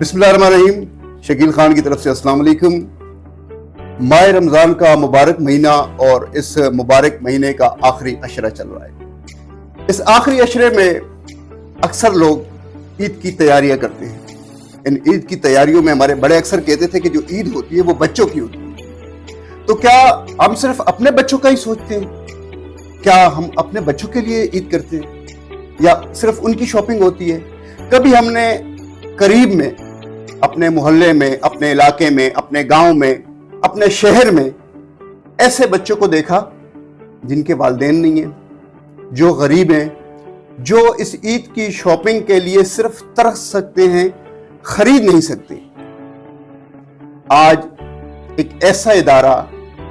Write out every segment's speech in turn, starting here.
बिस्मिल्लाहिर्रहमानिर्रहीम। शकील खान की तरफ से अस्सलाम वालेकुम। माह रमज़ान का मुबारक महीना और इस मुबारक महीने का आखिरी अशरा चल रहा है। इस आखिरी अशरे में अक्सर लोग ईद की तैयारियां करते हैं। इन ईद की तैयारियों में हमारे बड़े अक्सर कहते थे कि जो ईद होती है वो बच्चों की होती है। तो क्या हम सिर्फ अपने बच्चों का ही सोचते हैं? क्या हम अपने बच्चों के लिए ईद करते हैं या सिर्फ उनकी शॉपिंग होती है? कभी हमने करीब में, अपने मोहल्ले में, अपने इलाके में, अपने गांव में, अपने शहर में ऐसे बच्चों को देखा जिनके वालिदैन नहीं हैं, जो गरीब हैं, जो इस ईद की शॉपिंग के लिए सिर्फ तरस सकते हैं, खरीद नहीं सकते? आज एक ऐसा इदारा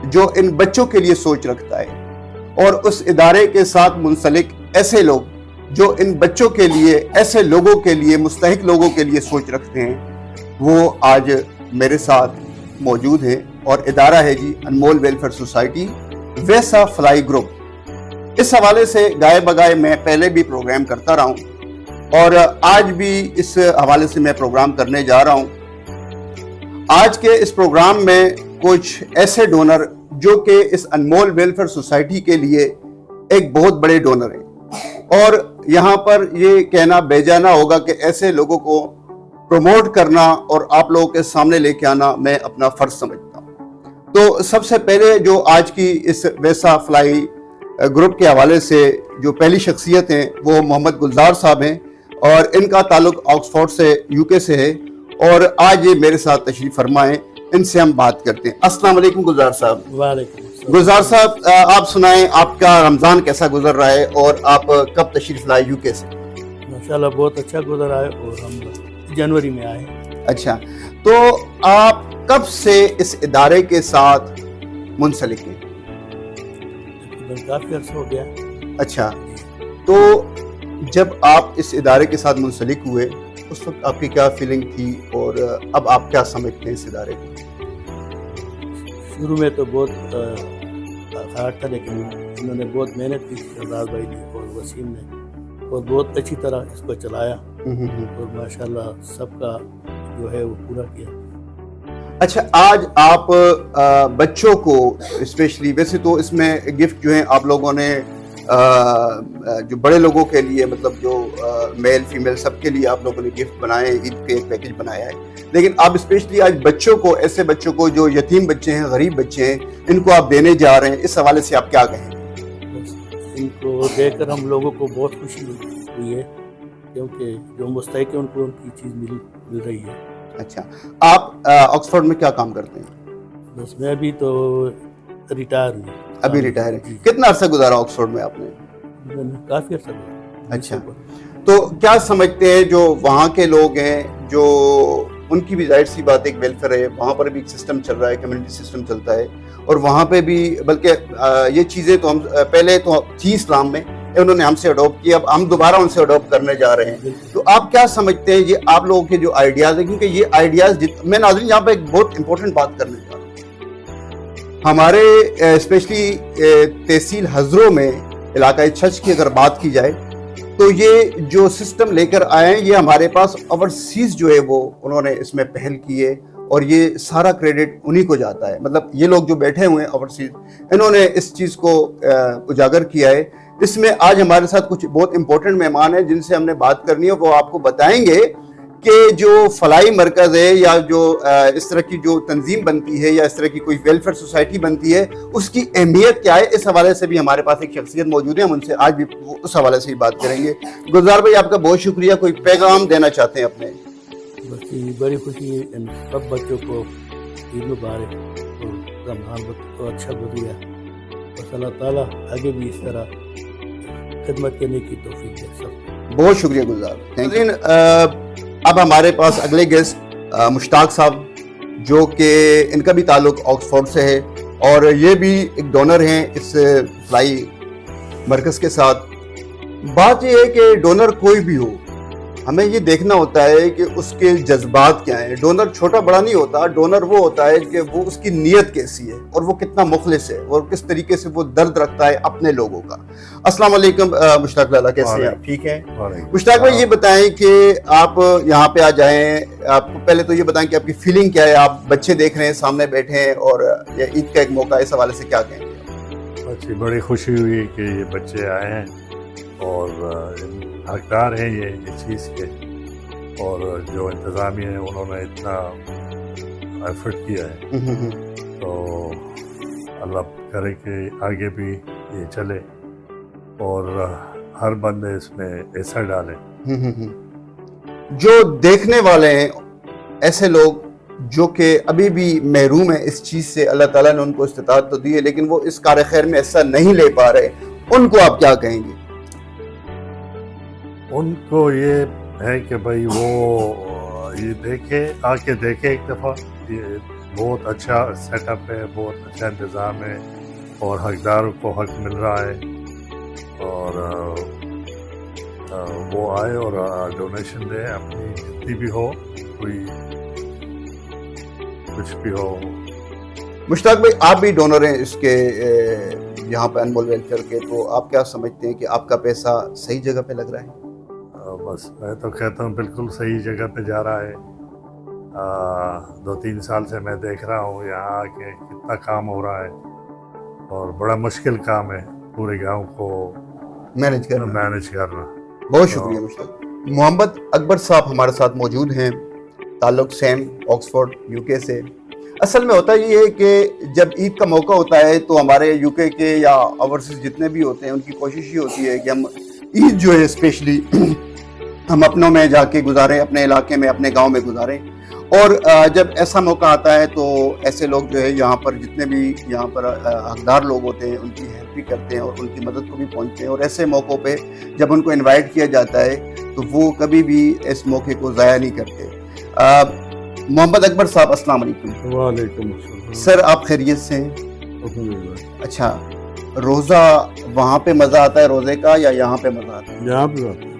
जो इन बच्चों के लिए सोच रखता है और उस इदारे के साथ मुंसलिक ऐसे लोग जो इन बच्चों के लिए, ऐसे लोगों के लिए, मुस्तहिक लोगों के लिए सोच रखते हैं, वो आज मेरे साथ मौजूद है और इदारा है जी अनमोल वेलफेयर सोसाइटी वैसा फ्लाई ग्रुप। इस हवाले से गाय बगाए मैं पहले भी प्रोग्राम करता रहा हूं और आज भी इस हवाले से मैं प्रोग्राम करने जा रहा हूं। आज के इस प्रोग्राम में कुछ ऐसे डोनर जो कि इस अनमोल वेलफेयर सोसाइटी के लिए एक बहुत बड़े डोनर हैं और यहाँ पर ये कहना बेजाना होगा कि ऐसे लोगों को प्रमोट करना और आप लोगों के सामने लेके आना मैं अपना फर्ज समझता हूँ। तो सबसे पहले जो आज की इस वैसा फ्लाई ग्रुप के हवाले से जो पहली शख्सियत हैं वो मोहम्मद गुलजार साहब हैं और इनका ताल्लुक ऑक्सफोर्ड से, यूके से है और आज ये मेरे साथ तशरीफ फरमाएं। इनसे हम बात करते हैं। अस्सलाम वालेकुम गुलजार साहब। वालेकुम। गुलजार साहब, आप सुनाएं आपका रमजान कैसा गुजर रहा है और आप कब तशरीफ लाए यूके से? माशाल्लाह बहुत अच्छा गुजर रहा है और हम जनवरी में आए। अच्छा, तो आप कब से इस इदारे के साथ मुंसलिक हैं? काफी अर्सा हो गया। अच्छा, तो जब आप इस इदारे के साथ मुंसलिक हुए उस वक्त आपकी क्या फीलिंग थी और अब आप क्या समझते हैं इस इदारे को? शुरू में तो बहुत खराब था, लेकिन इन्होंने बहुत मेहनत की, शहजाद भाई ने और वसीम ने, और बहुत अच्छी तरह इसको चलाया और माशाल्लाह सबका जो है वो पूरा किया। अच्छा, आज आप बच्चों को स्पेशली, वैसे तो इसमें गिफ्ट जो है आप लोगों ने जो बड़े लोगों के लिए, मतलब जो मेल फीमेल सबके लिए आप लोगों ने गिफ्ट बनाए, ईद के एक पैकेज बनाया है, लेकिन आप स्पेशली आज बच्चों को, ऐसे बच्चों को जो यतीम बच्चे हैं, गरीब बच्चे हैं, इनको आप देने जा रहे हैं, इस हवाले से आप क्या कहेंगे? इनको देखकर हम लोगों को बहुत खुशी हुई है क्योंकि जो मुस्तहिक है उनको उनकी चीज़ मिल रही है। अच्छा, आप ऑक्सफोर्ड में क्या काम करते हैं? बस मैं अभी तो रिटायर हूँ। अभी रिटायर है? कितना अर्सा गुजारा ऑक्सफोर्ड में आपने? काफ़ी अर्सा गुजारा। अच्छा, तो क्या समझते हैं जो वहाँ के लोग हैं, जो उनकी भी जाहिर सी बात एक वेलफेयर है, वहाँ पर भी एक सिस्टम चल रहा है, कम्युनिटी सिस्टम चलता है और वहाँ पे भी, बल्कि ये चीज़ें तो हम पहले तो थी इस्लाम में, उन्होंने हमसे अडॉप्ट किया, अब हम दोबारा उनसे अडॉप्ट करने जा रहे हैं। तो आप क्या समझते हैं ये आप लोगों के जो आइडियाज़ है, क्योंकि ये आइडियाज़, मैं नाज़रीन यहाँ पे एक बहुत इंपॉर्टेंट बात करने जा रहा हूँ। हमारे स्पेशली तहसील हजरों में इलाका छछ की अगर बात की जाए तो ये जो सिस्टम लेकर आए हैं, ये हमारे पास ओवरसीज जो है वो उन्होंने इसमें पहल की है और ये सारा क्रेडिट उन्हीं को जाता है। मतलब ये लोग जो बैठे हुए हैं ओवरसीज, इन्होंने इस चीज़ को उजागर किया है। इसमें आज हमारे साथ कुछ बहुत इंपॉर्टेंट मेहमान हैं जिनसे हमने बात करनी है, वो आपको बताएंगे कि जो फलाई मरकज़ है या जो इस तरह की जो तंजीम बनती है या इस तरह की कोई वेलफेयर सोसाइटी बनती है, उसकी अहमियत क्या है। इस हवाले से भी हमारे पास एक शख्सियत मौजूद है, हम उनसे आज भी उस हवाले से ही बात करेंगे। गुलजार भाई, आपका बहुत शुक्रिया। कोई पैगाम देना चाहते हैं अपने? बड़ी खुशी है इन सब बच्चों को ईद मुबारक और रमज़ान को अच्छा गुजरिया, बस अल्लाह ताला आगे भी इस तरह खिदमत करने की तौफीक दे सबको। बहुत शुक्रिया गुलजार, थैंक यू। अब हमारे पास अगले गेस्ट मुश्ताक साहब, जो कि इनका भी ताल्लुक ऑक्सफोर्ड से है और ये भी एक डोनर हैं इस फ्लाई मरकज़ के साथ। बात यह है कि डोनर कोई भी हो, ہمیں یہ دیکھنا ہوتا ہے کہ اس کے جذبات کیا ہیں. ڈونر چھوٹا بڑا نہیں ہوتا, ڈونر وہ ہوتا ہے کہ وہ اس کی نیت کیسی ہے اور وہ کتنا مخلص ہے اور کس طریقے سے وہ درد رکھتا ہے اپنے لوگوں کا. السلام علیکم مشتاق لالا, کیسے ہیں آپ؟ ٹھیک ہیں مشتاق بھائی, یہ بتائیں کہ آپ یہاں پہ آ جائیں, آپ پہلے تو یہ بتائیں کہ آپ کی فیلنگ کیا ہے, آپ بچے دیکھ رہے ہیں سامنے بیٹھے ہیں اور عید کا ایک موقع ہے, اس حوالے سے کیا کہیں گے؟ اچھی بڑی خوشی ہوئی کہ یہ بچے آئے ہیں اور حقدار ہیں یہ چیز کے, اور جو انتظامیہ ہیں انہوں نے اتنا ایفرٹ کیا ہے, تو اللہ کرے کہ آگے بھی یہ چلے اور ہر بندے اس میں ایسا ڈالے. جو دیکھنے والے ہیں, ایسے لوگ جو کہ ابھی بھی محروم ہیں اس چیز سے, اللہ تعالیٰ نے ان کو استطاعت تو دی ہے لیکن وہ اس کار خیر میں ایسا نہیں لے پا رہے, ان کو آپ کیا کہیں گے؟ ان کو یہ ہے کہ بھائی وہ یہ دیکھے, آ کے دیکھے ایک دفعہ, یہ بہت اچھا سیٹ اپ ہے, بہت اچھا انتظام ہے اور حقداروں کو حق مل رہا ہے, اور وہ آئے اور ڈونیشن دے اپنی جتنی بھی ہو, کوئی کچھ بھی ہو. مشتاق بھائی, آپ بھی ڈونر ہیں اس کے یہاں پہ انمول ویلفیئر کے, تو آپ کیا سمجھتے ہیں کہ آپ کا پیسہ صحیح جگہ پہ لگ رہا ہے؟ بس میں تو کہتا ہوں بالکل صحیح جگہ پہ جا رہا ہے. 2-3 سال سے میں دیکھ رہا ہوں یہاں آ کے کتنا کام ہو رہا ہے, اور بڑا مشکل کام ہے پورے گاؤں کو مینج کرنا. بہت شکریہ مشتاق. محمد اکبر صاحب ہمارے ساتھ موجود ہیں, تعلق سیم آکسفورڈ UK سے. اصل میں ہوتا یہ ہے کہ جب عید کا موقع ہوتا ہے تو ہمارے UK کے یا اوورسیز جتنے بھی ہوتے ہیں ان کی کوشش یہ ہوتی ہے کہ ہم عید جو ہے اسپیشلی ہم اپنوں میں جا کے گزاریں, اپنے علاقے میں اپنے گاؤں میں گزاریں. اور جب ایسا موقع آتا ہے تو ایسے لوگ جو ہے یہاں پر جتنے بھی یہاں پر حقدار لوگ ہوتے ہیں ان کی ہیلپ بھی کرتے ہیں اور ان کی مدد کو بھی پہنچتے ہیں, اور ایسے موقعوں پہ جب ان کو انوائٹ کیا جاتا ہے تو وہ کبھی بھی اس موقع کو ضائع نہیں کرتے. محمد اکبر صاحب السلام علیکم. وعلیکم السلام. سر آپ خیریت سے ہیں؟ الحمدللہ. اچھا, روزہ وہاں پہ مزہ آتا ہے روزے کا یا یہاں پہ مزہ آتا ہے؟ یہاں پہ آتے ہیں.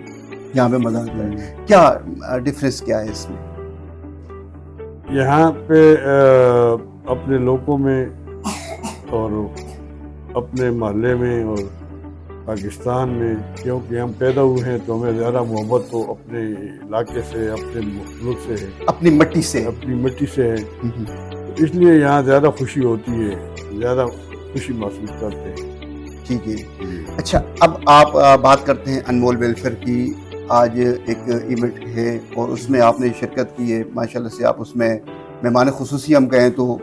یہاں پہ مزہ آتا ہے. کیا ڈفرینس کیا ہے اس میں؟ یہاں پہ اپنے لوگوں میں اور اپنے محلے میں اور پاکستان میں, کیونکہ ہم پیدا ہوئے ہیں تو ہمیں زیادہ محبت تو اپنے علاقے سے, اپنے ملک سے ہے, اپنی مٹی سے ہے. تو اس لیے یہاں زیادہ خوشی ہوتی ہے, زیادہ خوشی محسوس کرتے ہیں. ٹھیک ہے. اچھا, اب آپ بات کرتے ہیں انمول ویلفیئر کی. آج ایک ایونٹ ہے اور اس میں آپ نے شرکت کی ہے, ماشاءاللہ سے آپ اس میں مہمان خصوصی ہم کہیں تو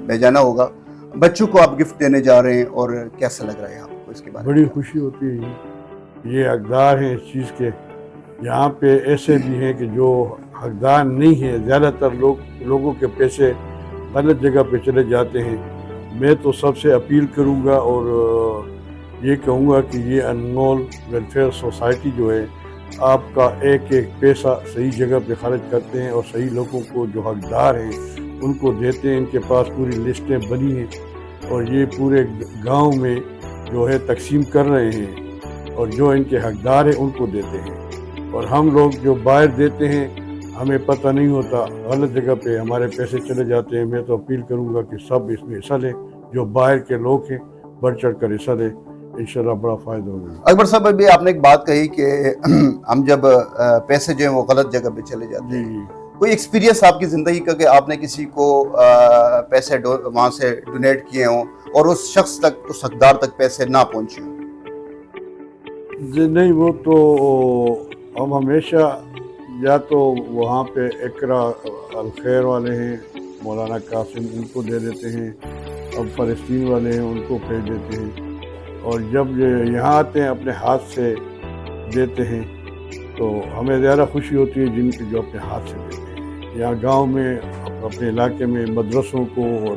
بھیجانا ہوگا. بچوں کو آپ گفٹ دینے جا رہے ہیں, اور کیسا لگ رہا ہے آپ کو اس کے بارے میں؟ بڑی خوشی ہوتی ہے. یہ حقدار ہیں اس چیز کے. یہاں پہ ایسے بھی ہیں کہ جو حقدار نہیں ہیں, زیادہ تر لوگوں کے پیسے غلط جگہ پہ چلے جاتے ہیں. میں تو سب سے اپیل کروں گا اور یہ کہوں گا کہ یہ انمول ویلفیئر سوسائٹی جو ہے آپ کا ایک ایک پیسہ صحیح جگہ پہ خرچ کرتے ہیں اور صحیح لوگوں کو جو حقدار ہیں ان کو دیتے ہیں. ان کے پاس پوری لسٹیں بنی ہیں اور یہ پورے گاؤں میں جو ہے تقسیم کر رہے ہیں, اور جو ان کے حقدار ہیں ان کو دیتے ہیں. اور ہم لوگ جو باہر دیتے ہیں ہمیں پتہ نہیں ہوتا, غلط جگہ پہ ہمارے پیسے چلے جاتے ہیں. میں تو اپیل کروں گا کہ سب اس میں حصہ لیں, جو باہر کے لوگ ہیں بڑھ چڑھ کر حصہ لیں, انشاءاللہ بڑا فائدہ ہوگا. اکبر صاحب ابھی آپ نے ایک بات کہی کہ ہم جب پیسے جو ہیں وہ غلط جگہ پہ چلے جاتے ہیں. کوئی ایکسپیرینس آپ کی زندگی کا کہ آپ نے کسی کو پیسے وہاں سے ڈونیٹ کیے ہوں اور اس شخص تک, اس حقدار تک پیسے نہ پہنچے ہوں؟ جی نہیں, وہ تو ہم ہمیشہ یا تو وہاں پہ اقرا الخیر والے ہیں مولانا قاسم, ان کو دے دیتے ہیں. اب فلسطین والے ہیں ان کو بھیج دیتے ہیں. اور جب یہاں آتے ہیں اپنے ہاتھ سے دیتے ہیں تو ہمیں زیادہ خوشی ہوتی ہے جن کی جو اپنے ہاتھ سے دیتے ہیں. یہاں گاؤں میں اپنے علاقے میں مدرسوں کو, اور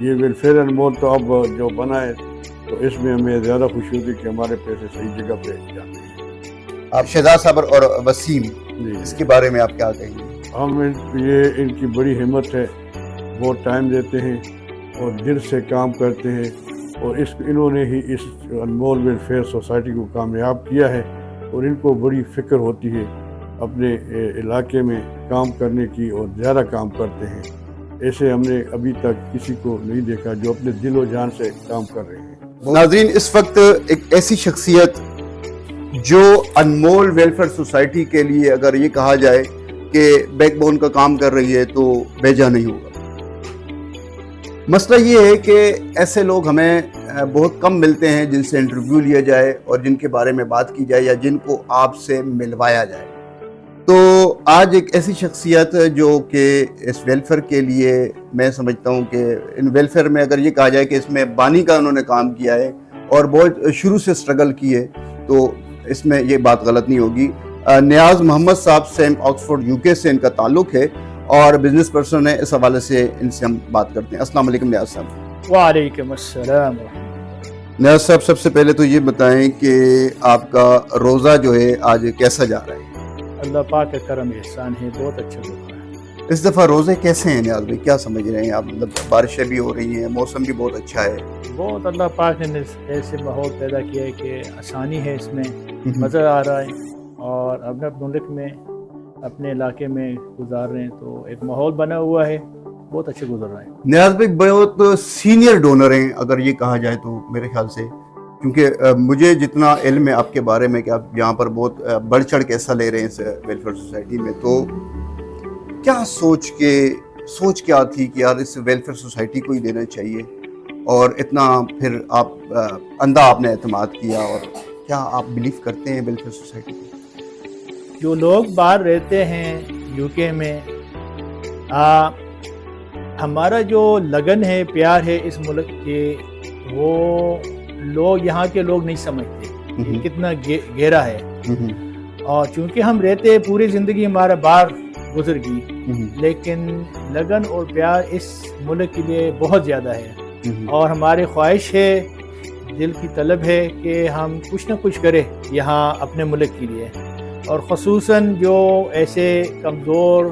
یہ ویلفیئر انمول تو اب جو بنا ہے تو اس میں ہمیں زیادہ خوشی ہوتی ہے کہ ہمارے پیسے صحیح جگہ پہ جاتے ہیں. آپ شہزاد صابر اور وسیم, اس کے بارے میں آپ کیا کہیں گے؟ ہم یہ ان کی بڑی ہمت ہے, بہت ٹائم دیتے ہیں اور دل سے کام کرتے ہیں, اور انہوں نے ہی اس انمول ویلفیئر سوسائٹی کو کامیاب کیا ہے. اور ان کو بڑی فکر ہوتی ہے اپنے علاقے میں کام کرنے کی اور زیادہ کام کرتے ہیں. ایسے ہم نے ابھی تک کسی کو نہیں دیکھا جو اپنے دل و جان سے کام کر رہے ہیں. ناظرین، اس وقت ایک ایسی شخصیت جو انمول ویلفیئر سوسائٹی کے لیے اگر یہ کہا جائے کہ بیک بون کا کام کر رہی ہے تو بیجا نہیں ہوگا. مسئلہ یہ ہے کہ ایسے لوگ ہمیں بہت کم ملتے ہیں جن سے انٹرویو لیا جائے اور جن کے بارے میں بات کی جائے یا جن کو آپ سے ملوایا جائے. تو آج ایک ایسی شخصیت جو کہ اس ویلفیئر کے لیے میں سمجھتا ہوں کہ ان ویلفیئر میں اگر یہ کہا جائے کہ اس میں بانی کا انہوں نے کام کیا ہے اور بہت شروع سے سٹرگل کی ہے تو اس میں یہ بات غلط نہیں ہوگی. نیاز محمد صاحب سیم آکسفورڈ UK سے ان کا تعلق ہے اور بزنس پرسن ہے. اس حوالے سے ان سے ہم بات کرتے ہیں. السلام علیکم نیاز صاحب. وعلیکم السلام. نیاز صاحب، سب سے پہلے تو یہ بتائیں کہ آپ کا روزہ جو ہے آج کیسا جا رہا ہے؟ اللہ پاک کا کرم احسان ہے، بہت اچھا گزرا ہے. اس دفعہ روزے کیسے ہیں نیاز بھائی، کیا سمجھ رہے ہیں آپ؟ مطلب بارشیں بھی ہو رہی ہیں، موسم بھی بہت اچھا ہے. بہت اللہ پاک نے ایسے ماحول پیدا کیا ہے کہ آسانی ہے، اس میں مزہ آ رہا ہے اور اپنے ملک میں اپنے علاقے میں گزار رہے ہیں تو ایک ماحول بنا ہوا ہے، بہت اچھا گزر رہا ہے. نیاز بھائی بہت سینئر ڈونر ہیں اگر یہ کہا جائے تو میرے خیال سے، کیونکہ مجھے جتنا علم ہے آپ کے بارے میں کہ آپ یہاں پر بہت بڑھ چڑھ کے حصہ لے رہے ہیں اس ویلفیئر سوسائٹی میں، تو کیا سوچ کیا تھی کہ یار اس ویلفیئر سوسائٹی کو ہی دینا چاہیے اور اتنا پھر آپ اندھا آپ نے اعتماد کیا، اور کیا آپ بلیو کرتے ہیں ویلفیئر سوسائٹی کو؟ جو لوگ باہر رہتے ہیں UK میں، ہمارا جو لگن ہے، پیار ہے اس ملک کے، وہ لوگ یہاں کے لوگ نہیں سمجھتے کہ کتنا گہرا ہے. اور چونکہ ہم رہتے پوری زندگی ہمارا باہر گزر گئی، لیکن لگن اور پیار اس ملک کے لیے بہت زیادہ ہے اور ہماری خواہش ہے، دل کی طلب ہے کہ ہم کچھ نہ کچھ کریں یہاں اپنے ملک کے لیے. اور خصوصاً جو ایسے کمزور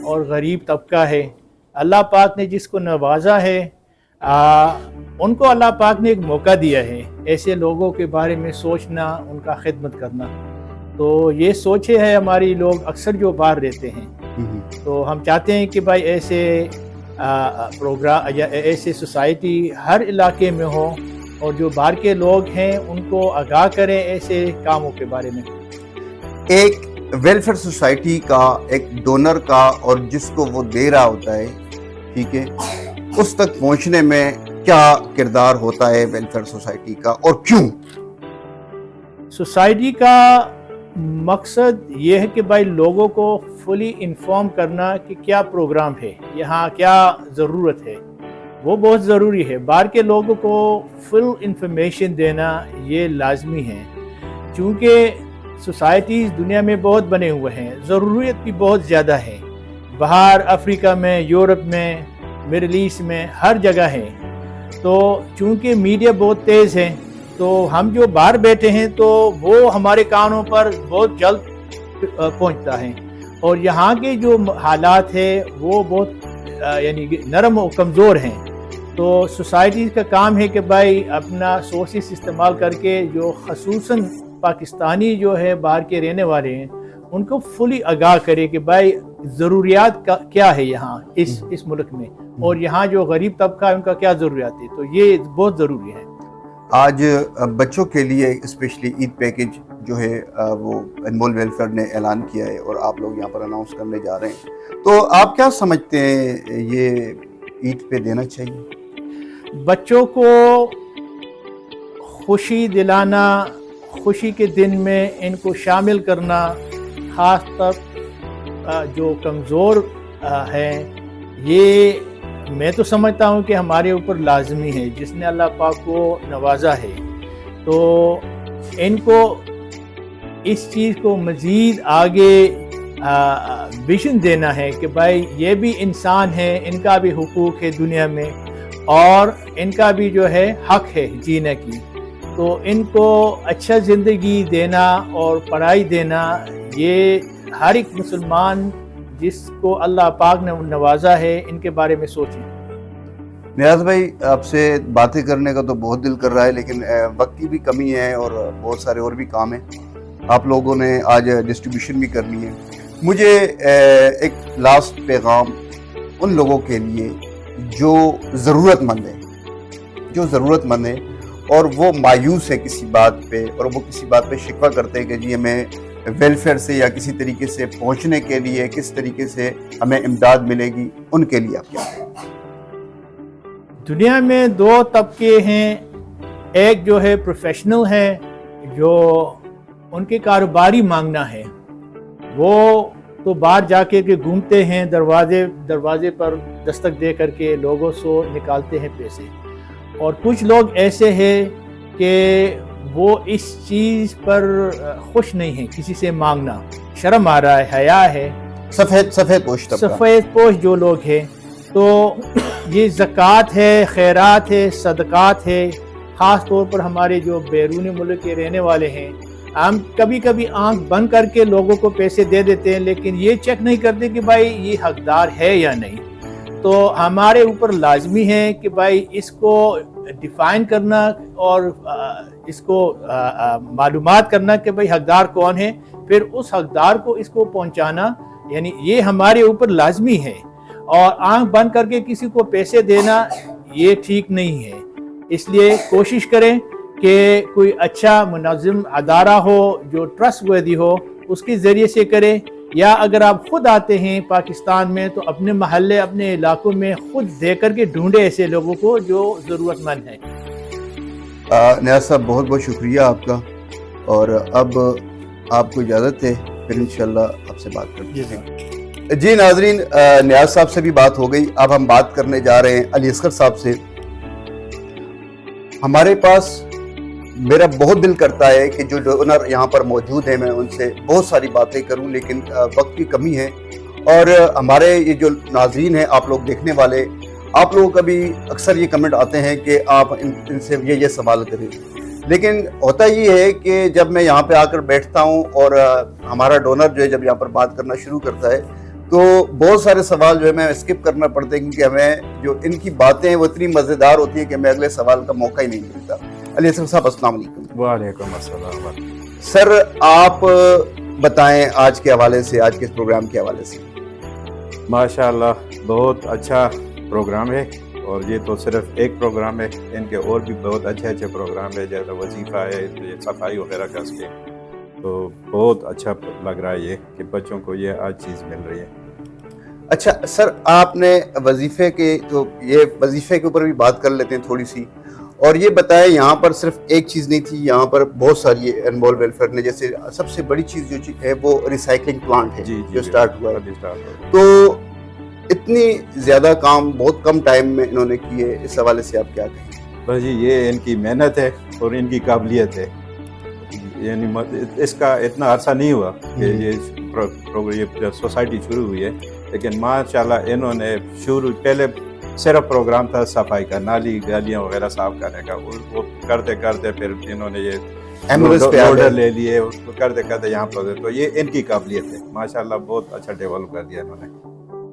اور غریب طبقہ ہے، اللہ پاک نے جس کو نوازا ہے، ان کو اللہ پاک نے ایک موقع دیا ہے ایسے لوگوں کے بارے میں سوچنا، ان کا خدمت کرنا. تو یہ سوچے ہے ہماری لوگ اکثر جو باہر رہتے ہیں، تو ہم چاہتے ہیں کہ بھائی ایسے پروگرام یا ایسے سوسائٹی ہر علاقے میں ہو اور جو باہر کے لوگ ہیں ان کو آگاہ کریں ایسے کاموں کے بارے میں. ایک ویلفیئر سوسائٹی کا، ایک ڈونر کا، اور جس کو وہ دے رہا ہوتا ہے، ٹھیک ہے، اس تک پہنچنے میں کیا کردار ہوتا ہے ویلفیئر سوسائٹی کا اور کیوں؟ سوسائٹی کا مقصد یہ ہے کہ بھائی لوگوں کو فلی انفارم کرنا کہ کیا پروگرام ہے، یہاں کیا ضرورت ہے، وہ بہت ضروری ہے. باہر کے لوگوں کو فل انفارمیشن دینا یہ لازمی ہے، چونکہ سوسائٹیز دنیا میں بہت بنے ہوئے ہیں، ضرورت بھی بہت زیادہ ہے. باہر افریقہ میں، یورپ میں، مڈل ایسٹ میں، ہر جگہ ہے. تو چونکہ میڈیا بہت تیز ہے تو ہم جو باہر بیٹھے ہیں تو وہ ہمارے کانوں پر بہت جلد پہنچتا ہے، اور یہاں کے جو حالات ہے وہ بہت یعنی نرم و کمزور ہیں. تو سوسائٹیز کا کام ہے کہ بھائی اپنا سورسز استعمال کر کے جو خصوصاً پاکستانی جو ہے باہر کے رہنے والے ہیں ان کو فلی آگاہ کرے کہ بھائی ضروریات کیا ہے یہاں اس ملک میں، اور یہاں جو غریب طبقہ ہے ان کا کیا ضروریات ہے. تو یہ بہت ضروری ہے. آج بچوں کے لیے اسپیشلی عید پیکج جو ہے وہ انمول ویلفیئر نے اعلان کیا ہے اور آپ لوگ یہاں پر اناؤنس کرنے جا رہے ہیں، تو آپ کیا سمجھتے ہیں یہ عید پہ دینا چاہیے؟ بچوں کو خوشی دلانا، خوشی کے دن میں ان کو شامل کرنا، خاص طور جو کمزور ہیں، یہ میں تو سمجھتا ہوں کہ ہمارے اوپر لازمی ہے. جس نے اللہ پاک کو نوازا ہے تو ان کو اس چیز کو مزید آگے ویژن دینا ہے کہ بھائی یہ بھی انسان ہے، ان کا بھی حقوق ہے دنیا میں اور ان کا بھی جو ہے حق ہے جینے کی. تو ان کو اچھا زندگی دینا اور پڑھائی دینا، یہ ہر ایک مسلمان جس کو اللہ پاک نے نوازا ہے ان کے بارے میں سوچیں. نیاز بھائی، آپ سے باتیں کرنے کا تو بہت دل کر رہا ہے لیکن وقت کی بھی کمی ہے اور بہت سارے اور بھی کام ہیں. آپ لوگوں نے آج ڈسٹریبیوشن بھی کرنی ہے. مجھے ایک لاسٹ پیغام ان لوگوں کے لیے جو ضرورت مند ہیں اور وہ مایوس ہے کسی بات پہ, اور وہ کسی بات پہ شکوہ کرتے ہیں کہ جی ہمیں ویلفیئر سے یا کسی طریقے سے پہنچنے کے لیے کس طریقے سے ہمیں امداد ملے گی, ان کے لیے آپ کیا کہیں؟ دنیا میں دو طبقے ہیں. ایک جو ہے پروفیشنل ہے, جو ان کے کاروباری مانگنا ہے, وہ تو باہر جا کے گھومتے ہیں, دروازے پر دستک دے کر کے لوگوں سے نکالتے ہیں پیسے. اور کچھ لوگ ایسے ہیں کہ وہ اس چیز پر خوش نہیں ہیں, کسی سے مانگنا شرم آ رہا ہے, حیا ہے. سفید پوش جو لوگ ہیں, تو یہ زکوٰۃ ہے, خیرات ہے, صدقات ہے. خاص طور پر ہمارے جو بیرون ملک کے رہنے والے ہیں, ہم کبھی کبھی آنکھ بند کر کے لوگوں کو پیسے دے دیتے ہیں, لیکن یہ چیک نہیں کرتے کہ بھائی یہ حقدار ہے یا نہیں. تو ہمارے اوپر لازمی ہے کہ بھائی اس کو ڈیفائن کرنا اور اس کو معلومات کرنا کہ بھائی حقدار کون ہے, پھر اس حقدار کو اس کو پہنچانا, یعنی یہ ہمارے اوپر لازمی ہے. اور آنکھ بند کر کے کسی کو پیسے دینا یہ ٹھیک نہیں ہے. اس لیے کوشش کریں کہ کوئی اچھا منظم ادارہ ہو جو ٹرسٹ ورتھی ہو, اس کے ذریعے سے کریں. یا اگر آپ خود آتے ہیں پاکستان میں تو اپنے محلے, اپنے علاقوں میں خود دے کر کے ڈھونڈے ایسے لوگوں کو جو ضرورت مند ہیں. نیاز صاحب بہت بہت شکریہ آپ کا, اور اب آپ کو اجازت ہے, پھر انشاءاللہ آپ سے بات کرتے ہیں. جی ناظرین, نیاز صاحب سے بھی بات ہو گئی. اب ہم بات کرنے جا رہے ہیں علی اصغر صاحب سے. ہمارے پاس میرا بہت دل کرتا ہے کہ جو ڈونر یہاں پر موجود ہیں میں ان سے بہت ساری باتیں کروں, لیکن وقت کی کمی ہے. اور ہمارے یہ جو ناظرین ہیں, آپ لوگ دیکھنے والے, آپ لوگوں کا بھی اکثر یہ کمنٹ آتے ہیں کہ آپ ان سے یہ سوال کریں. لیکن ہوتا یہ ہے کہ جب میں یہاں پہ آ کر بیٹھتا ہوں اور ہمارا ڈونر جو ہے جب یہاں پر بات کرنا شروع کرتا ہے, تو بہت سارے سوال جو ہے میں اسکپ کرنا پڑتے ہیں, کیونکہ ہمیں جو ان کی باتیں ہیں وہ اتنی مزیدار ہوتی ہیں کہ ہمیں اگلے سوال کا موقع ہی نہیں ملتا. علی اصغر صاحب السلام علیکم. وعلیکم السلام. سر آپ بتائیں آج کے حوالے سے, آج کے پروگرام کے حوالے سے. ماشاء اللہ بہت اچھا پروگرام ہے, اور یہ تو صرف ایک پروگرام ہے, ان کے اور بھی بہت اچھے پروگرام ہے, جیسے وظیفہ ہے, صفائی وغیرہ کا اس کے. تو بہت اچھا لگ رہا ہے یہ کہ بچوں کو یہ آج چیز مل رہی ہے. اچھا سر, آپ نے وظیفے کے, تو یہ وظیفے کے اوپر بھی بات کر لیتے ہیں تھوڑی سی, اور یہ بتائیں یہاں پر صرف ایک چیز نہیں تھی, یہاں پر بہت ساری انوالو ویلفیئر نے, جیسے سب سے بڑی چیز جو ہے وہ ریسائکلنگ پلانٹ ہے جو سٹارٹ ہوا ہے. تو اتنی زیادہ کام بہت کم ٹائم میں انہوں نے کیے, اس حوالے سے آپ کیا کہیں؟ بس جی یہ ان کی محنت ہے اور ان کی قابلیت ہے. یعنی اس کا اتنا عرصہ نہیں ہوا کہ یہ سوسائٹی شروع ہوئی ہے, لیکن ماشاءاللہ انہوں نے پہلے صرف پروگرام تھا صفائی کا, نالی گالیاں وغیرہ صاف کرنے کا, وہ کرتے کرتے پھر انہوں نے یہ لوڈر لے لیے, اس کو کرتے کرتے یہاں پر. تو یہ ان کی قابلیت ہے ماشاءاللہ, بہت اچھا ڈیولپ کر دیا انہوں نے,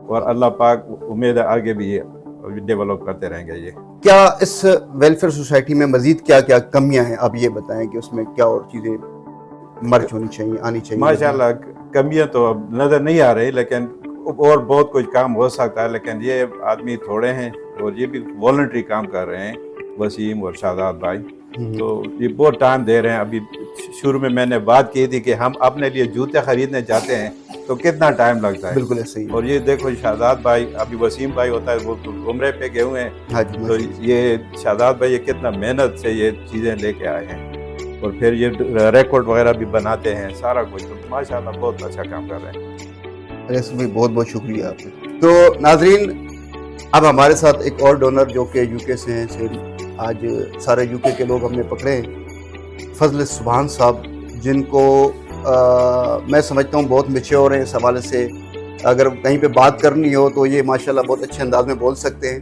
اور اللہ پاک امید ہے آگے بھی یہ ڈیولپ کرتے رہیں گے. یہ کیا اس ویلفیئر سوسائٹی میں مزید کیا کیا کمیاں ہیں, آپ یہ بتائیں کہ اس میں کیا اور چیزیں مرج ہونی چاہیے, آنی چاہیے؟ ماشاءاللہ کمیاں تو اب نظر نہیں آ رہی, لیکن اور بہت کچھ کام ہو سکتا ہے. لیکن یہ آدمی تھوڑے ہیں اور یہ بھی والنٹری کام کر رہے ہیں, وسیم اور شہزاد بھائی. تو یہ بہت ٹائم دے رہے ہیں. ابھی شروع میں نے بات کی تھی کہ ہم اپنے لیے جوتے خریدنے جاتے ہیں تو کتنا ٹائم لگتا ہے. بالکل ایسے ہی. اور یہ دیکھو شہزاد بھائی, ابھی وسیم بھائی ہوتا ہے وہ عمرے پہ گئے ہوئے ہیں, تو یہ شہزاد بھائی یہ کتنا محنت سے یہ چیزیں لے کے آئے ہیں, اور پھر یہ ریکارڈ وغیرہ بھی بناتے ہیں, سارا کچھ. تو ماشاءاللہ بہت اچھا کام کر رہے ہیں. بہت بہت شکریہ آپ کا. تو ناظرین, اب ہمارے ساتھ ایک اور ڈونر جو کہ یو کے سے ہیں, آج سارے یو کے لوگ ہم نے پکڑے ہیں, فضل سبحان صاحب, جن کو میں سمجھتا ہوں بہت میچور ہیں اس حوالے سے. اگر کہیں پہ بات کرنی ہو تو یہ ماشاءاللہ بہت اچھے انداز میں بول سکتے ہیں.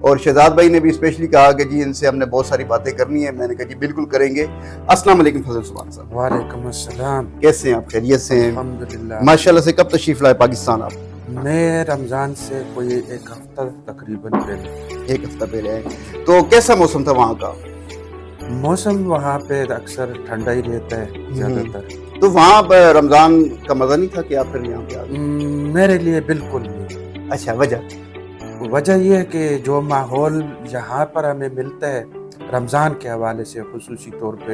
اور شہزاد بھائی نے بھی اسپیشلی کہا کہ جی ان سے ہم نے بہت ساری باتیں کرنی ہیں. میں نے کہا جی بالکل کریں گے. السلام علیکم فضل سبحان صاحب. وعلیکم السلام. کیسے ہیں آپ؟ خیریت سے ہیں؟ الحمدللہ. ماشاءاللہ سے کب تشریف لائے پاکستان آپ؟ میں رمضان سے کوئی ایک ہفتہ تقریباً پہلے. ایک ہفتہ پہلے. تو کیسا موسم تھا وہاں کا؟ मौसम वहाँ पे अक्सर ठंडा ही रहता है ज़्यादातर। तो वहाँ पर रमजान का मजा नहीं था कि आप फिर यहाँ पे आ गए? मेरे लिए बिल्कुल नहीं। अच्छा, वजह वजह यह है कि जो माहौल यहाँ पर हमें मिलता है रमज़ान के हवाले से खुसूसी तौर पे,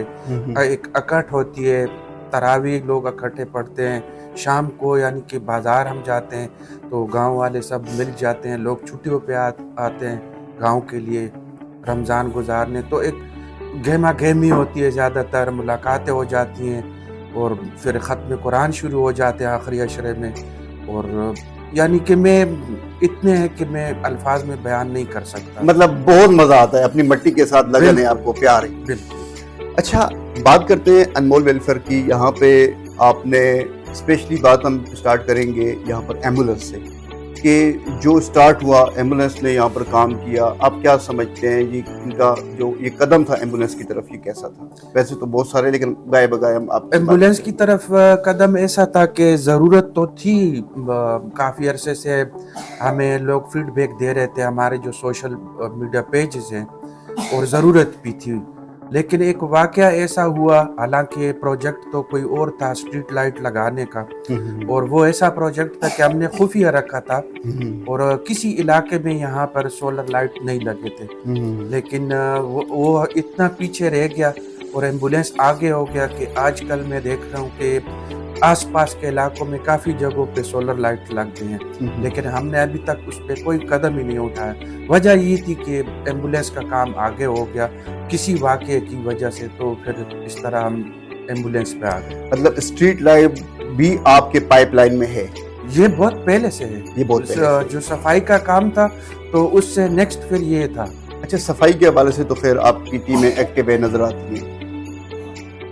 एक इकट्ठ होती है, तरावी लोग इकट्ठे पढ़ते हैं, शाम को यानी कि बाज़ार हम जाते हैं तो गांव वाले सब मिल जाते हैं, लोग छुट्टियों पे आते हैं गांव के लिए रमज़ान गुजारने, तो एक गहमा गहमी होती है, ज़्यादातर मुलाकातें हो जाती हैं और फिर ख़त्म कुरान शुरू हो जाते हैं आखिरी अशरे में। और यानी कि मैं इतने हैं कि मैं अल्फाज में बयान नहीं कर सकता। मतलब बहुत मजा आता है, अपनी मिट्टी के साथ लगन है आपको, प्यार है। बिल्कुल। अच्छा, बात करते हैं अनमोल वेलफेयर की। यहाँ पे आपने स्पेशली बात हम स्टार्ट करेंगे यहाँ पर एम्बुलेंस से, कि जो स्टार्ट हुआ एम्बुलेंस ने यहाँ पर काम किया, आप क्या समझते हैं जी इनका जो ये कदम था एम्बुलेंस की तरफ, ये कैसा था? वैसे तो बहुत सारे, लेकिन गाय बगाए हम आप एम्बुलेंस की तरफ कदम ऐसा था कि ज़रूरत तो थी, काफ़ी अरसे से हमें लोग फीडबैक दे रहे थे हमारे जो सोशल मीडिया पेजेस हैं, और ज़रूरत भी थी। लेकिन एक वाक़या ऐसा हुआ, हालांकि प्रोजेक्ट तो कोई और था स्ट्रीट लाइट लगाने का, और वो ऐसा प्रोजेक्ट था कि हमने खुफिया रखा था और किसी इलाके में यहाँ पर सोलर लाइट नहीं लगे थे, लेकिन वो इतना पीछे रह गया और एम्बुलेंस आगे हो गया कि आजकल मैं देख रहा हूँ कि आसपास के इलाकों में काफ़ी जगहों पे सोलर लाइट लग गई हैं, लेकिन हमने अभी तक उस पर कोई कदम ही नहीं उठाया। वजह ये थी कि एम्बुलेंस का काम आगे हो गया किसी वाक़े की वजह से, तो फिर इस तरह हम एम्बुलेंस पे आ गए। मतलब स्ट्रीट लाइट भी आपके पाइपलाइन में है? ये बहुत पहले से है, ये बहुत पहले से। जो सफाई का काम था तो उससे नेक्स्ट फिर ये था। अच्छा, सफाई के हवाले से तो फिर आपकी टीमें एक्टिव है, नजर आती हैं।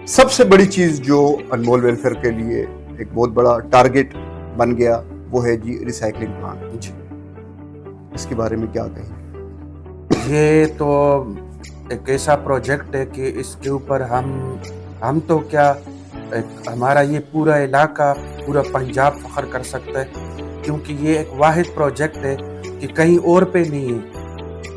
सबसे बड़ी चीज जो अनमोल वेलफेयर के लिए एक बहुत बड़ा टारगेट बन गया वो है जी रिसाइकलिंग प्लांट। जी, इसके बारे में क्या कहें? ये तो एक ऐसा प्रोजेक्ट है कि इसके ऊपर हम तो क्या, हमारा ये पूरा इलाका, पूरा पंजाब फख्र कर सकता है, क्योंकि ये एक वाहिद प्रोजेक्ट है कि कहीं और पे नहीं है।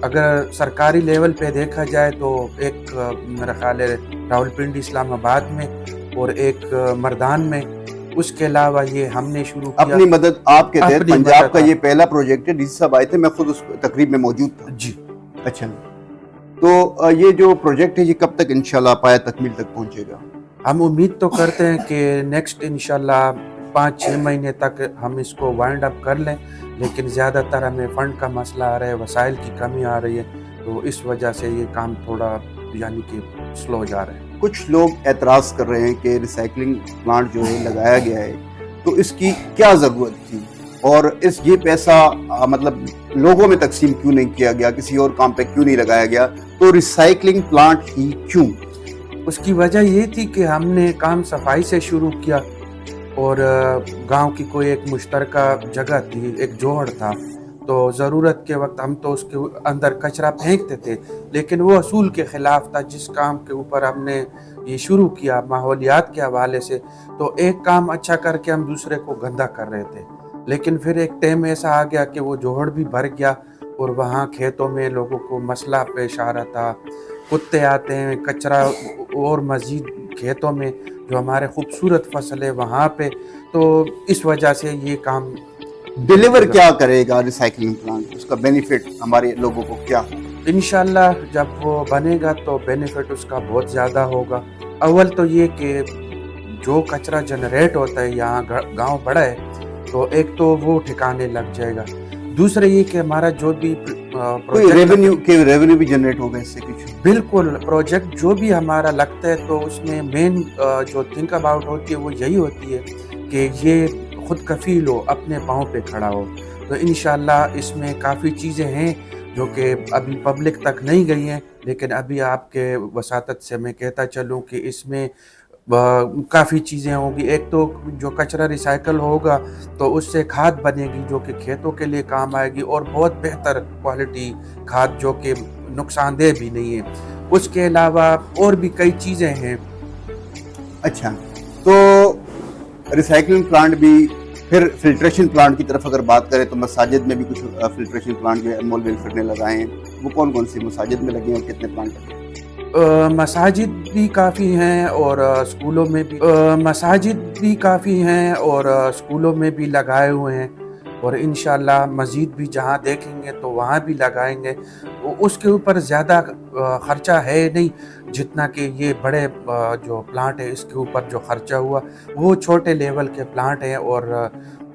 अगर सरकारी लेवल पे देखा जाए तो एक मेरा ख्याल है रावलपिंडी इस्लामाबाद में और एक मर्दान में, उसके अलावा ये हमने शुरू किया अपनी मदद आपके तहत। पंजाब का ये पहला प्रोजेक्ट है, डीसी साहब आए थे, मैं खुद उस तकरीब में मौजूद था। जी। अच्छा, तो ये जो प्रोजेक्ट है ये कब तक इंशाल्लाह पाया तकमील तक पहुंचेगा? हम उम्मीद तो करते हैं कि नेक्स्ट इंशाल्लाह 5-6 महीने तक हम इसको वाइंड अप कर लें, लेकिन ज़्यादातर हमें फ़ंड का मसला आ रहा है, वसाइल की कमी आ रही है, तो इस वजह से ये काम थोड़ा यानी कि स्लो जा रहा है। कुछ लोग एतराज़ कर रहे हैं कि रिसाइकलिंग प्लांट जो है लगाया गया है तो इसकी क्या ज़रूरत थी, और ये पैसा मतलब लोगों में तकसीम क्यों नहीं किया गया, किसी और काम पे क्यों नहीं लगाया गया, तो रिसाइकलिंग प्लांट ही क्यों? उसकी वजह ये थी कि हमने काम सफाई से शुरू किया और गांव की कोई एक मुश्तरका जगह थी, एक जोहड़ था, तो ज़रूरत के वक्त हम तो उसके अंदर कचरा फेंकते थे, लेकिन वो असूल के ख़िलाफ़ था जिस काम के ऊपर हमने ये शुरू किया माहौलियात के हवाले से। तो एक काम अच्छा करके हम दूसरे को गंदा कर रहे थे, लेकिन फिर एक टाइम ऐसा आ गया कि वो जोहड़ भी भर गया और वहाँ खेतों में लोगों को मसला पेश आ रहा था, कुत्ते आते हैं, कचरा और मज़ीद खेतों में जो हमारे खूबसूरत फसल है वहाँ पे, तो इस वजह से ये काम डिलीवर क्या करेगा रिसाइकलिंग प्लांट, उसका बेनिफिट हमारे लोगों को क्या? इंशाल्लाह जब वो बनेगा तो बेनिफिट उसका बहुत ज़्यादा होगा। अव्वल तो ये कि जो कचरा जनरेट होता है, यहाँ गांव बड़ा है तो एक तो वो ठिकाने लग जाएगा, दूसरे ये कि हमारा जो भी रेवेन्यू भी जनरेट होगा इससे कुछ? बिल्कुल, प्रोजेक्ट जो भी हमारा लगता है तो उसमें मेन जो थिंक अबाउट होती है वो यही होती है कि ये खुद कफील हो, अपने पाँव पे खड़ा हो। तो इंशाल्लाह इसमें काफ़ी चीज़ें हैं जो कि अभी पब्लिक तक नहीं गई हैं, लेकिन अभी आपके वसातत से मैं कहता चलूँ कि इसमें काफ़ी चीज़ें होंगी। एक तो जो कचरा रिसाइकल होगा तो उससे खाद बनेगी जो कि खेतों के लिए काम आएगी, और बहुत बेहतर क्वालिटी खाद जो कि नुकसानदेह भी नहीं है। उसके अलावा और भी कई चीज़ें हैं। अच्छा, तो रिसाइकलिंग प्लांट भी, फिर फिल्ट्रेशन प्लांट की तरफ अगर बात करें तो मसाजिद में भी कुछ फिल्ट्रेशन प्लांट जो अनमोल वेलफेयर ने लगाए हैं, वो कौन कौन से मसाजिद में लगे हैं और कितने प्लांट लगे हैं? मसाजिद भी काफ़ी हैं और स्कूलों में भी मसाजिद भी काफ़ी हैं और स्कूलों में भी लगाए हुए हैं और इंशाल्लाह मज़ीद भी जहाँ देखेंगे तो वहाँ भी लगाएंगे। उसके ऊपर ज़्यादा ख़र्चा है नहीं जितना कि ये बड़े जो प्लांट है इसके ऊपर जो ख़र्चा हुआ वो छोटे लेवल के प्लांट हैं और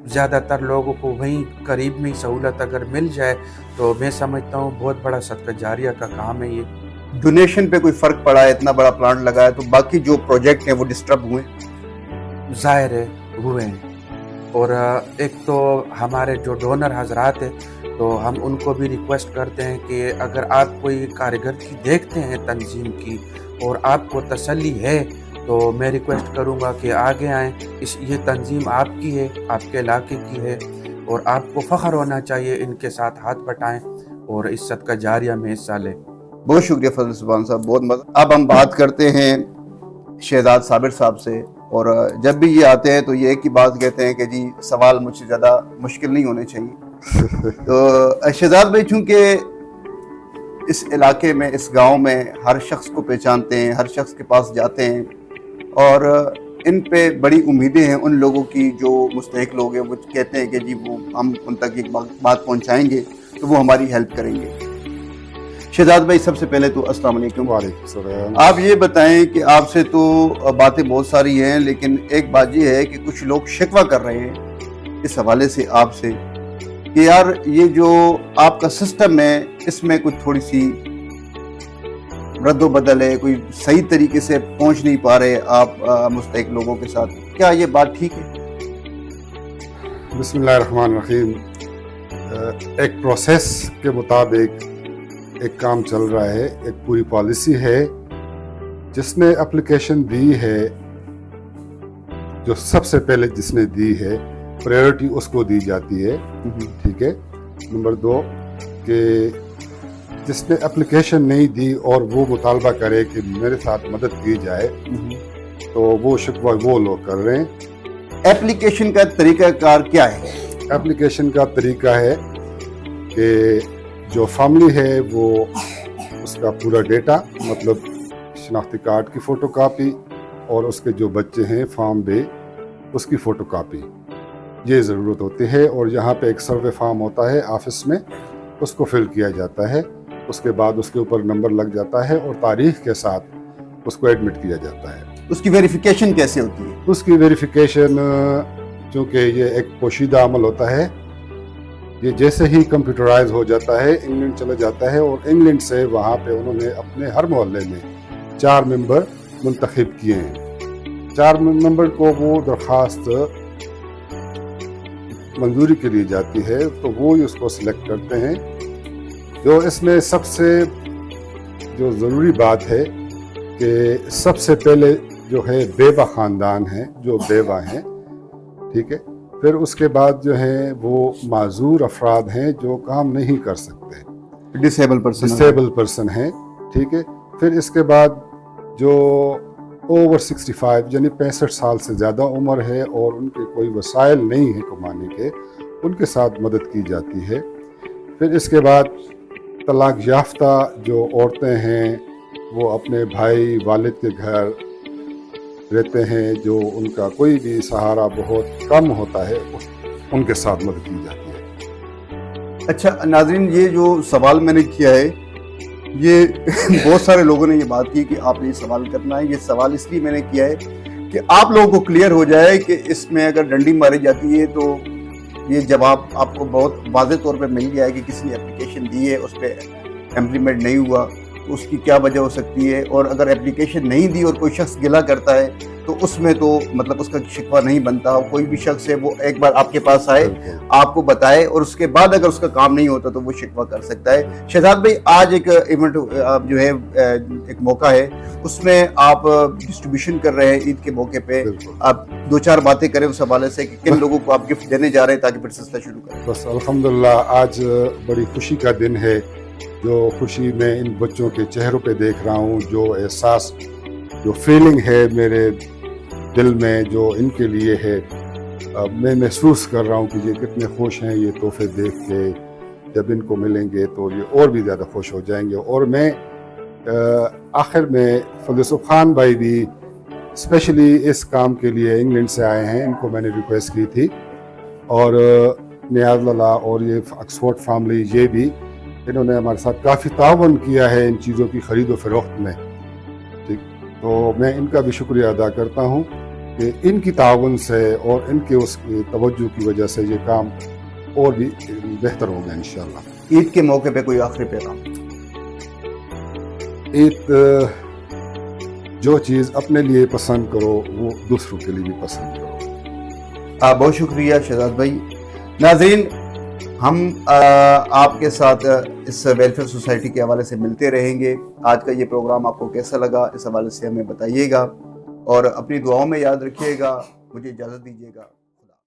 ज़्यादातर लोगों को वहीं करीब में ही सहूलत अगर मिल जाए तो मैं समझता हूँ बहुत बड़ा सदका जारिया का काम है ये। डोनेशन पे कोई फर्क पड़ा है? इतना बड़ा प्लांट लगाया तो बाकी जो प्रोजेक्ट हैं वो डिस्टर्ब हुए? ज़ाहिर है हुए हैं और एक तो हमारे जो डोनर हजरात हैं तो हम उनको भी रिक्वेस्ट करते हैं कि अगर आप कोई कारीगरी देखते हैं तंजीम की और आपको तसल्ली है तो मैं रिक्वेस्ट करूंगा कि आगे आएँ। ये तंजीम आपकी है, आपके इलाके की है और आपको फ़ख्र होना चाहिए, इनके साथ हाथ बटाएं और इस सदका जारिया में हिस्सा लें। बहुत शुक्रिया फजल सुभान साहब, बहुत मजा। अब हम बात करते हैं शहजाद साबिर साहब से, और जब भी ये आते हैं तो ये एक ही बात कहते हैं कि जी सवाल मुझसे ज़्यादा मुश्किल नहीं होने चाहिए। तो शहजाद भाई, चूँकि इस इलाके में, इस गांव में हर शख्स को पहचानते हैं, हर शख्स के पास जाते हैं और इन पे बड़ी उम्मीदें हैं उन लोगों की जो मुस्तहिक लोग हैं। वो कहते हैं कि जी वो हम उन तक एक बात पहुँचाएँगे तो वो हमारी हेल्प करेंगे। शहजाद भाई, सबसे पहले तो अस्सलाम वालेकुम। वालेकुम सलाम। आप ये बताएं कि आपसे तो बातें बहुत सारी हैं, लेकिन एक बात ये है कि कुछ लोग शिकवा कर रहे हैं इस हवाले से आपसे कि यार ये जो आपका सिस्टम है इसमें कुछ थोड़ी सी रद्दोबदल है, कोई सही तरीके से पहुंच नहीं पा रहे आप मुस्तहिक लोगों के साथ। क्या ये बात ठीक है? बिस्मिल्लाहिर्रहमानिर्रहीम। एक प्रोसेस के मुताबिक एक काम चल रहा है, एक पूरी पॉलिसी है जिसने एप्लीकेशन दी है, जो सबसे पहले जिसने दी है प्रायोरिटी उसको दी जाती है, ठीक है। नंबर 2 कि जिसने एप्लीकेशन नहीं दी और वो मुतालबा करे कि मेरे साथ मदद की जाए तो वो शिकवा वो लोग कर रहे हैं। एप्लीकेशन का तरीकाकार क्या है? एप्लीकेशन का तरीका है कि जो फैमिली है वो उसका पूरा डेटा, मतलब शनाख्ती कार्ड की फ़ोटो कापी और उसके जो बच्चे हैं फॉर्म बे उसकी फ़ोटो कापी, ये ज़रूरत होती है। और यहाँ पे एक सर्वे फॉर्म होता है ऑफिस में, उसको फिल किया जाता है। उसके बाद उसके ऊपर नंबर लग जाता है और तारीख के साथ उसको एडमिट किया जाता है। उसकी वेरिफिकेशन कैसे होती है? उसकी वेरिफिकेशन, चूँकि ये एक पोशीदा अमल होता है, ये जैसे ही कंप्यूटराइज हो जाता है इंग्लैंड चला जाता है और इंग्लैंड से वहाँ पे उन्होंने अपने हर मोहल्ले में 4 मेंबर मुंतखब किए हैं। 4 मेंबर को वो दरख्वास्त मंजूरी के लिए जाती है तो वो ही उसको सिलेक्ट करते हैं। जो इसमें सबसे जो ज़रूरी बात है कि सबसे पहले जो है बेवा ख़ानदान है, जो बेवा हैं, ठीक है। फिर उसके बाद जो है वो माजूर अफराद हैं जो काम नहीं कर सकते, डिसेबल पर्सन हैं, ठीक है। फिर इसके बाद जो ओवर 65 यानी 65 साल से ज़्यादा उम्र है और उनके कोई वसाइल नहीं है कमाने के, उनके साथ मदद की जाती है। फिर इसके बाद तलाक याफ्ता जो औरतें हैं वो अपने भाई वालिद के घर रहते हैं, जो उनका कोई भी सहारा बहुत कम होता है, उनके साथ मदद की जाती है। अच्छा नाज़रीन, ये जो सवाल मैंने किया है ये बहुत सारे लोगों ने ये बात की कि आपने ये सवाल करना है। ये सवाल इसलिए मैंने किया है कि आप लोगों को क्लियर हो जाए कि इसमें अगर डंडी मारी जाती है तो ये जवाब आपको बहुत वाज़ेह तौर पे मिल गया है कि किसी ने एप्लीकेशन दी है, उस पर इम्प्लीमेंट नहीं हुआ तो उसकी क्या वजह हो सकती है। और अगर एप्लीकेशन नहीं दी और कोई शख्स गिला करता है तो उसमें तो मतलब उसका शिकवा नहीं बनता। कोई भी शख्स है वो एक बार आपके पास आए, आपको बताए और उसके बाद अगर उसका काम नहीं होता तो वो शिकवा कर सकता है। शहजाद भाई, आज एक इवेंट जो है, एक मौका है, उसमें आप डिस्ट्रीब्यूशन कर रहे हैं ईद के मौके पे। आप 2-4 बातें करें उस हवाले से कि किन लोगों को आप गिफ्ट देने जा रहे हैं ताकि फिर सिलसिला शुरू करें। बस अल्हम्दुलिल्लाह, आज बड़ी खुशी का दिन है। जो खुशी मैं इन बच्चों के चेहरों पे देख रहा हूँ, जो एहसास, जो फीलिंग है मेरे दिल में जो इनके लिए है, मैं महसूस कर रहा हूँ कि ये कितने खुश हैं। ये तोहफे देख के जब इनको मिलेंगे तो ये और भी ज़्यादा खुश हो जाएंगे। और मैं आखिर में फजल यूसुफ खान भाई भी स्पेशली इस काम के लिए इंग्लैंड से आए हैं, इनको मैंने रिक्वेस्ट की थी, और नियाज लला और ये ऑक्सफोर्ड फैमिली, ये भी इन्होंने हमारे साथ काफ़ी तावन किया है इन चीज़ों की ख़रीद व फरोख्त में। ठीक, तो मैं इनका भी शुक्रिया अदा करता हूँ कि इनकी तावन से और इनके उस तवज्जो की वजह से ये काम और भी बेहतर होगा इंशाअल्लाह। ईद के मौके पे कोई आखिरी पैगाम? ईद जो चीज़ अपने लिए पसंद करो वो दूसरों के लिए भी पसंद करो। बहुत शुक्रिया शहजाद भाई। नाज़रीन, हम आपके साथ इस वेलफेयर सोसाइटी के हवाले से मिलते रहेंगे। आज का ये प्रोग्राम आपको कैसा लगा, इस हवाले से हमें बताइएगा और अपनी दुआओं में याद रखिएगा। मुझे इजाज़त दीजिएगा।